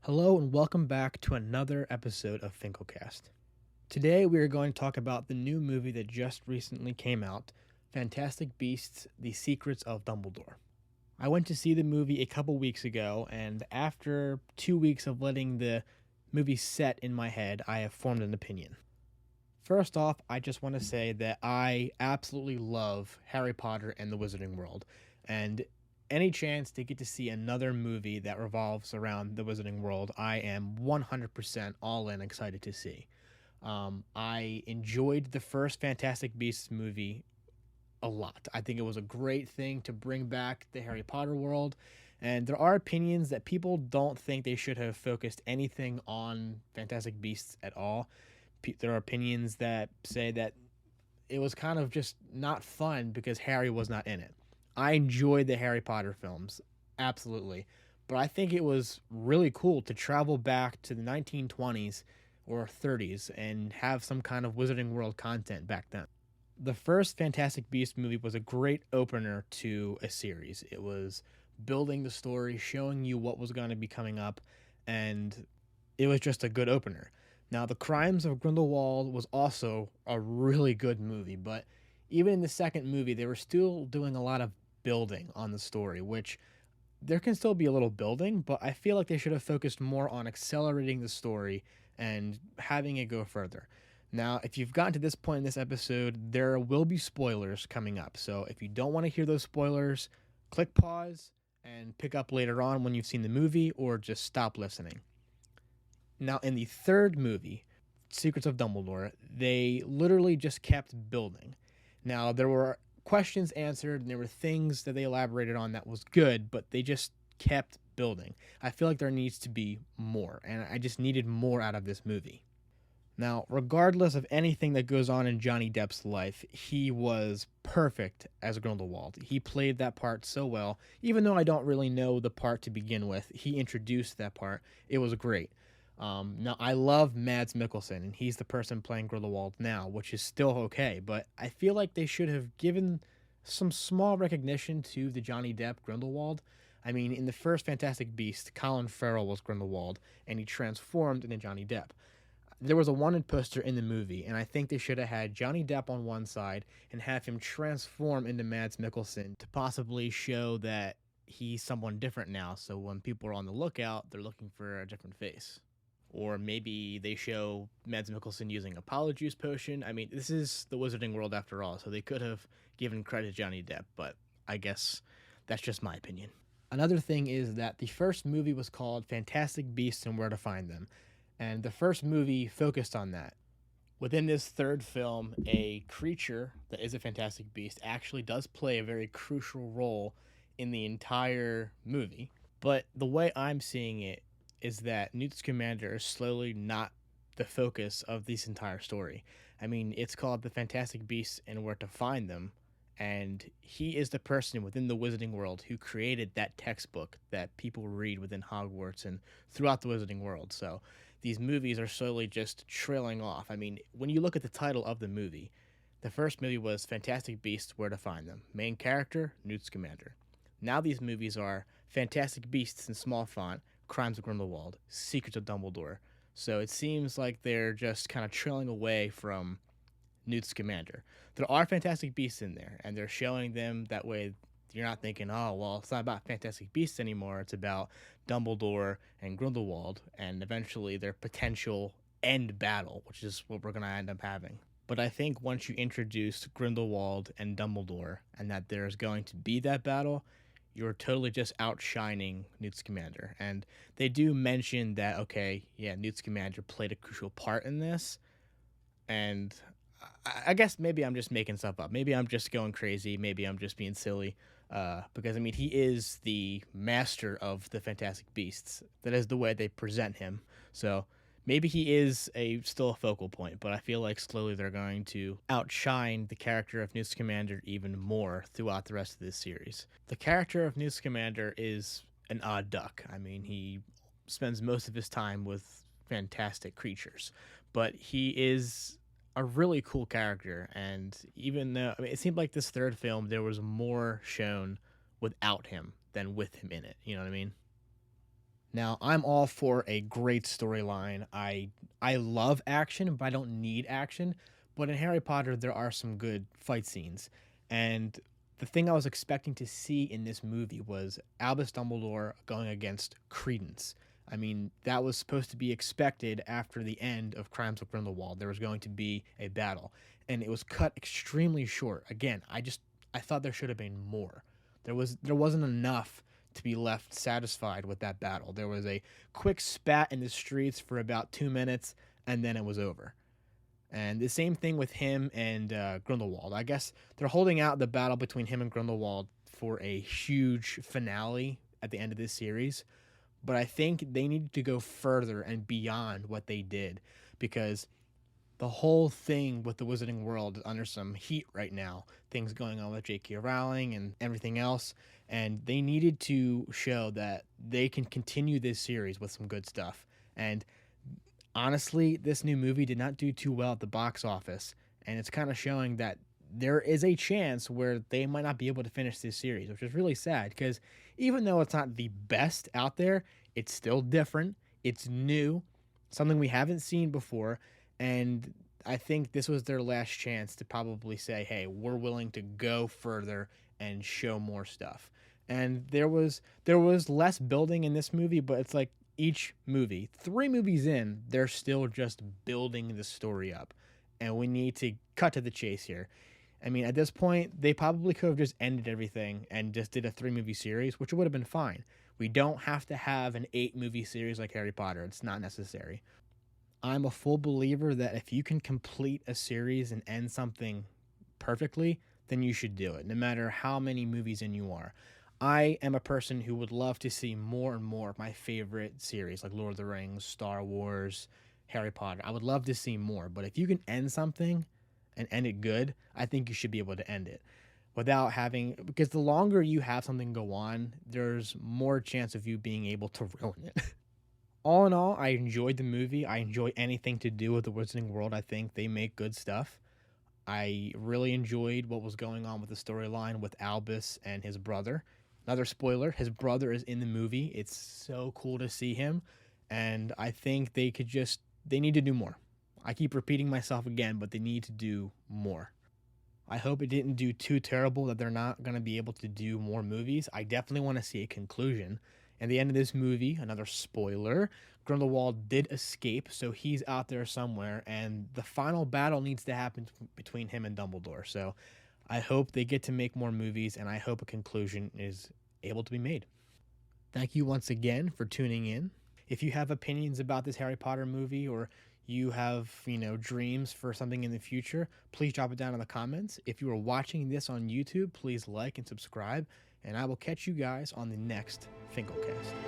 Hello and welcome back to another episode of Finklecast. Today we are going to talk about the new movie that just recently came out, Fantastic Beasts: The Secrets of Dumbledore. I went to see the movie a couple weeks ago, and after 2 weeks of letting the movie set in my head, I have formed an opinion. First off, I just want to say that I absolutely love Harry Potter and the Wizarding World, and any chance to get to see another movie that revolves around the Wizarding World, I am 100% all in excited to see. I enjoyed the first Fantastic Beasts movie a lot. I think it was a great thing to bring back the Harry Potter world, and there are opinions that people don't think they should have focused anything on Fantastic Beasts at all. There are opinions that say that it was kind of just not fun because Harry was not in it. I enjoyed the Harry Potter films, absolutely. But I think it was really cool to travel back to the 1920s or 30s and have some kind of Wizarding World content back then. The first Fantastic Beasts movie was a great opener to a series. It was building the story, showing you what was going to be coming up, and it was just a good opener. Now, The Crimes of Grindelwald was also a really good movie, but even in the second movie, they were still doing a lot of building on the story, which there can still be a little building, but I feel like they should have focused more on accelerating the story and having it go further. Now, if you've gotten to this point in this episode, there will be spoilers coming up. So if you don't want to hear those spoilers, click pause and pick up later on when you've seen the movie, or just stop listening. Now, in the third movie, Secrets of Dumbledore, they literally just kept building. Now, there were questions answered and there were things that they elaborated on that was good, but they just kept building. I feel like there needs to be more, and I just needed more out of this movie. Now, regardless of anything that goes on in Johnny Depp's life, he was perfect as Grindelwald. He played that part so well. Even though I don't really know the part to begin with, he introduced that part. It was great. Now, I love Mads Mikkelsen, and he's the person playing Grindelwald now, which is still okay, but I feel like they should have given some small recognition to the Johnny Depp Grindelwald. I mean, in the first Fantastic Beast, Colin Farrell was Grindelwald, and he transformed into Johnny Depp. There was a wanted poster in the movie, and I think they should have had Johnny Depp on one side and have him transform into Mads Mikkelsen to possibly show that he's someone different now, so when people are on the lookout, they're looking for a different face. Or maybe they show Mads Mikkelsen using a Polyjuice potion. I mean, this is the Wizarding World after all, so they could have given credit to Johnny Depp, but I guess that's just my opinion. Another thing is that the first movie was called Fantastic Beasts and Where to Find Them, and the first movie focused on that. Within this third film, a creature that is a fantastic beast actually does play a very crucial role in the entire movie. But the way I'm seeing it is that Newt Scamander is slowly not the focus of this entire story. I mean, it's called The Fantastic Beasts and Where to Find Them, and he is the person within the Wizarding World who created that textbook that people read within Hogwarts and throughout the Wizarding World. So these movies are slowly just trailing off. I mean, when you look at the title of the movie, the first movie was Fantastic Beasts: Where to Find Them. Main character, Newt Scamander. Now these movies are Fantastic Beasts in small font, Crimes of Grindelwald, Secrets of Dumbledore. So it seems like they're just kind of trailing away from Newt Scamander. There are Fantastic Beasts in there, and they're showing them that way. You're not thinking, oh, well, it's not about Fantastic Beasts anymore. It's about Dumbledore and Grindelwald, and eventually their potential end battle, which is what we're going to end up having. But I think once you introduce Grindelwald and Dumbledore, and that there's going to be that battle, you're totally just outshining Newt Scamander. And they do mention that, okay, yeah, Newt Scamander played a crucial part in this, and I guess maybe I'm just making stuff up. Maybe I'm just going crazy. Maybe I'm just being silly. Because, I mean, he is the master of the Fantastic Beasts. That is the way they present him. So maybe he is still a focal point, but I feel like slowly they're going to outshine the character of Newt Scamander even more throughout the rest of this series. The character of Newt Scamander is an odd duck. I mean, he spends most of his time with fantastic creatures, but he is a really cool character. And even though, I mean, it seemed like this third film there was more shown without him than with him in it, you know what I mean? Now, I'm all for a great storyline. I love action, but I don't need action. But in Harry Potter, there are some good fight scenes. And the thing I was expecting to see in this movie was Albus Dumbledore going against Credence. I mean, that was supposed to be expected after the end of Crimes of Grindelwald. There was going to be a battle, and it was cut extremely short. Again, I thought there should have been more. There wasn't enough to be left satisfied with that battle. There was a quick spat in the streets for about 2 minutes, and then it was over. And the same thing with him and Grindelwald. I guess they're holding out the battle between him and Grindelwald for a huge finale at the end of this series. But I think they needed to go further and beyond what they did, because the whole thing with the Wizarding World is under some heat right now. Things going on with J.K. Rowling and everything else. And they needed to show that they can continue this series with some good stuff. And honestly, this new movie did not do too well at the box office. And it's kind of showing that there is a chance where they might not be able to finish this series, which is really sad because even though it's not the best out there, it's still different. It's new, something we haven't seen before. And I think this was their last chance to probably say, hey, we're willing to go further and show more stuff. And there was less building in this movie, but it's like each movie, 3 movies in, they're still just building the story up. And we need to cut to the chase here. I mean, at this point, they probably could have just ended everything and just did a 3 movie series, which would have been fine. We don't have to have an 8 movie series like Harry Potter. It's not necessary. I'm a full believer that if you can complete a series and end something perfectly, then you should do it, no matter how many movies in you are. I am a person who would love to see more and more of my favorite series, like Lord of the Rings, Star Wars, Harry Potter. I would love to see more, but if you can end something and end it good, I think you should be able to end it without having, because the longer you have something go on, there's more chance of you being able to ruin it. All in all, I enjoyed the movie. I enjoy anything to do with the Wizarding World. I think they make good stuff. I really enjoyed what was going on with the storyline with Albus and his brother. Another spoiler, his brother is in the movie. It's so cool to see him. And I think they need to do more. I keep repeating myself again, but they need to do more. I hope it didn't do too terrible that they're not going to be able to do more movies. I definitely want to see a conclusion. And the end of this movie, another spoiler, Grindelwald did escape, so he's out there somewhere, and the final battle needs to happen between him and Dumbledore. So I hope they get to make more movies, and I hope a conclusion is able to be made. Thank you once again for tuning in. If you have opinions about this Harry Potter movie, or you have, dreams for something in the future, please drop it down in the comments. If you are watching this on YouTube, please like and subscribe, and I will catch you guys on the next Finklecast.